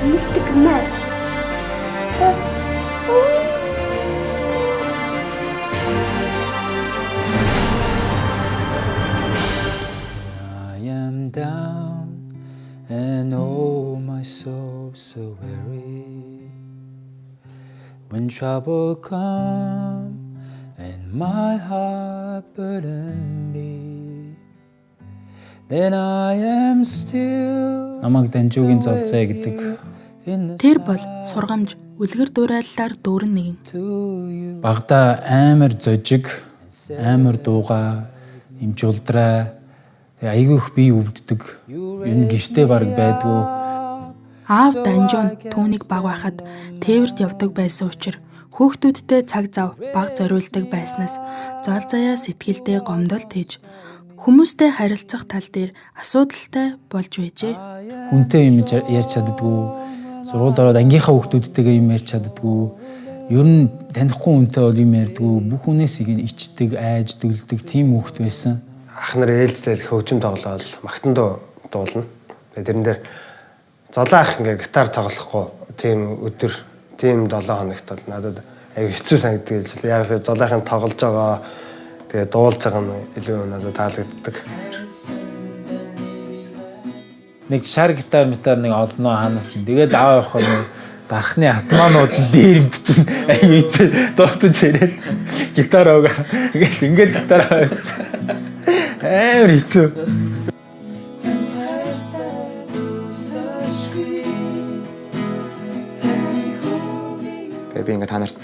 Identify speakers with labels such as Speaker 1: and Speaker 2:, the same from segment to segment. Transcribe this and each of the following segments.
Speaker 1: Mystic Man.
Speaker 2: I am down and oh my soul so weary. When trouble come and my heart burden be, then I am still. Намайг Данжуугийн золзой гэдэг.
Speaker 3: Тэр бол сургамж үлгэр дуурайллаар дүүрэн нэгэн.
Speaker 2: Багада амар зожиг, амар дууга, эмч улдраа, айгүйх бие өвддөг. Энэ гэртээ баг байдгүй.
Speaker 3: Аав Данжуун түүнийг баг байхад тээвэрт явдаг байсан учраас хүүхдүүдтэй цаг зав баг зориулдаг байснаас золзаяа сэтгэлдээ гомдолт хийж хүмүүстэй харилцах тал дээр асуудалтай болж байжээ.
Speaker 2: Хүнтэй юм ярьж чаддаггүй. Сургуульд ороод ангийнхаа хүүхдүүдтэйгээ юм ярьж чаддаггүй. Ер нь танихгүй хүнтэй бол юм ярьдаггүй. Бүх хүнээс ичдэг, айж дөлдөг тийм хүүхд байсан.
Speaker 4: Ах нар ээлжлэл хөгжим тоглоод магтан дуулна. Тэгээ тэрэн дээр золоо ах ингээ гитар тоглохгүй тийм өдөр тийм 7 хоногт бол надад аяг хэцүү санагддаг гэж. Яг л золоохийн тоглож байгаа тэгээ дуулж байгаа нь илүү надад таалагддаг.
Speaker 2: Нэг шар гитар метар нэг олноо хаанаас чинь тэгээд аваа явах нь дархны атманууд нь дээрэмд чинь аяг дуутаж ирээд гитар ууга ингээд гитар аваад амар хэцүү.
Speaker 5: Би ингээ та нарт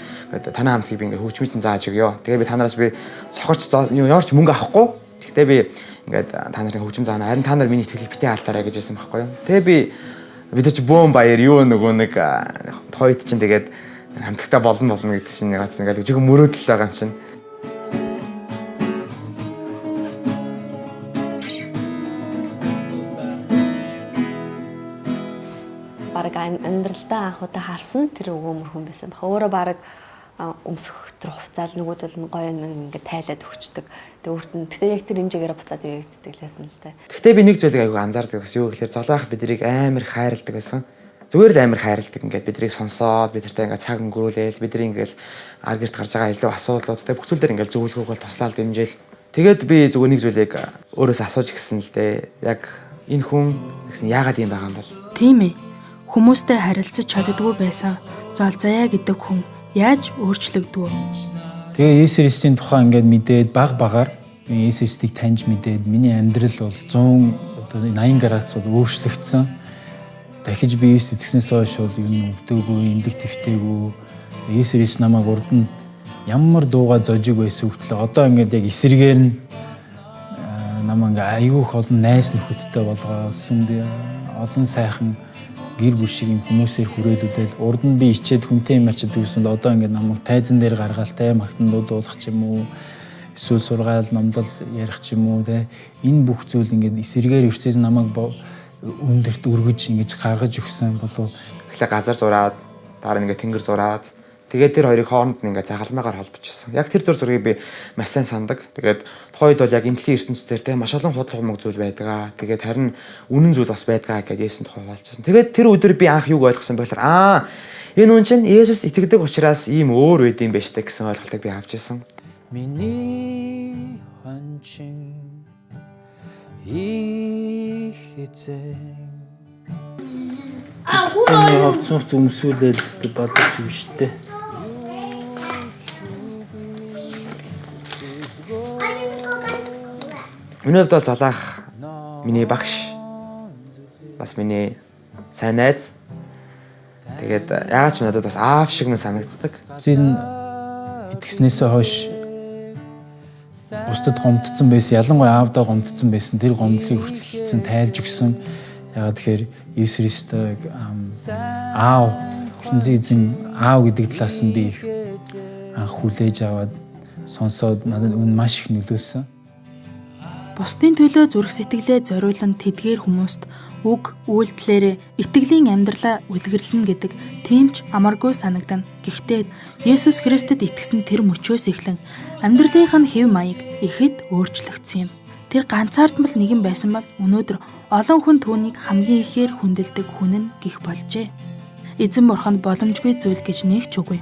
Speaker 5: танай хамтгийг би ингээ хөгжмөдөн зааж өгье. Тэгээ би танараас би сохорч яарч мөнгө авахгүй. Гэхдээ би ингээд та нарын хөгжим заана. Харин та нар миний итгэлийг битээ алдаарай гэж хэлсэн байхгүй юу. Тэгээ бид ч бөөн баяр юу нөгөө нэг тойд чинь тэгээд хамтлагтаа болно гэдэг чинь нэг ингээд жиг мөрөөдөл байгаа юм чинь.
Speaker 6: Бараг амьдралдаа анхудаа харсан тэр өгөөмөр хүн байсан баха. Өөрөө бараг өмсөх тэр хуцаал нөгөөд бол гоё юм ингээд тайлаад өгчдөг. Тэгээ өөрт нь гэхдээ яг тэр хэмжээгээр буцаад явагддаг лээсэн л дээ.
Speaker 5: Гэхдээ би нэг зүйлийг аягүй анзаардаг гэсэн юу гэхээр золоох биднийг амар хайрладаг байсан. Зүгээр л амар хайрладаг ингээд биднийг сонсоод бидэртэй ингээд цаг өнгөрүүлээл бидний ингээд ар гэрт гарч байгаа илүү асуудлуудтай бүх зүйл дээр ингээд зөвлөгөөгөл туслаад дэмжээл. Тэгээд би зүгээр нэг зүйлийг өөрөөсөө асууж гисэн л дээ. Яг энэ хүн гэсэн яагаад юм байгаа юм бол?
Speaker 3: Тийм ээ. Хүмүүстэй харилцаж чаддгүй байсан золзаяа гэдэг хүн яаж өөрчлөгдвөө?
Speaker 2: Тэгээ Есүс Христийн тухай ингээд мэдээд багаар Есүс Христийг таньж мэдээд миний амьдрал бол 180 градус бол өөрчлөгдсөн. Дахиж би Есүс итгэснээс хойш бол юм өвдөөгүй, эмдэг твтээгүй. Есүс Христ намайг урд нь ямар дууга зожиг байсан хөлтлөө одоо ингээд яг эсрэгээр нь намайг аюух олон найс нөхөдтэй болгосон. Олон сайхан гэр бүл шиг юм хүмүүсээр хүрээлүүлээл урд нь би ичээд хүнтэй юм ачаад гэсэн л одоо ингээд намайг тайзан дээр гаргаалтай магтан дуулах ч юм уу эсвэл сургаал номлол ярих ч юм уу те энэ бүх зүйл ингээд эсэргээр өвчтөс намайг өндөрт өргөж ингэж гаргаж өгсөн болов
Speaker 5: эхлээ газар зураад дараа нь ингээд тэнгэр зураад тэгээд тэр хоёрыг хооронд нь ингээд загалмаагаар холбочихсон. Яг тэр зур зургийг би маш сайн сандаг. Тэгээд тухайд бол яг энтлийн ертөнцийн дээр те маш олон худлах хүмүүс зүйл байдаг. Тэгээд харин үнэн зүйл бас байдаг гэдээ Есүс тухай хуваалцсан. Тэгээд тэр өдөр би анх юг ойлгосон байхаар энэ хүн чинь Есүст итгэдэг учраас ийм өөр байд юм байна штэ гэсэн ойлголтыг би авч ирсэн.
Speaker 2: Миний ханчин их эцэг энэ хавцууц өмсүүлээл өстө бодож юм штэ.
Speaker 5: Миний хувьд бол золоох миний багш бас миний сайн найз. Тэгээд яагаад ч надад бас аав шиг нь санагддаг.
Speaker 2: Зин итгэснээсээ хойш бусдад гомдсон байсан, ялангуяа аавдаа гомдсон байсан. Тэр гомдлыг хүртэл хийцэн тайлж өгсөн. Яагаад тэгэхээр Есүс Христийг аав, ертөнцийн эзэн аав гэдэг талаас нь би анх хүлээж аваад сонсоод надад үн маш их нөлөөсөн.
Speaker 3: Бусдын төлөө зүрх сэтгэлээ зориулан тэдгээр хүмүүст үг үйлдэлээрээ итгэлийн амьдралаа үлгэрлэнэ гэдэг тиймч амаргүй санагдана. Гэхдээ Есүс Христэд итгэсэн тэр мөчөөс эхлэн амьдралынх нь хэв маяг ихэд өөрчлөгдсөн юм. Тэр ганцаардмал нэгэн байсан бол өнөөдөр олон хүн түүнийг хамгийн ихээр хүндэлдэг хүн нь гих болжээ. Эзэн бурханд боломжгүй зүйл гэж нэг ч үгүй.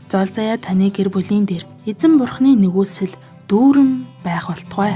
Speaker 3: Зол заяа таны гэр бүлийн дээр эзэн бурханы нэгүүлсэл дүүрэн байх болтугай.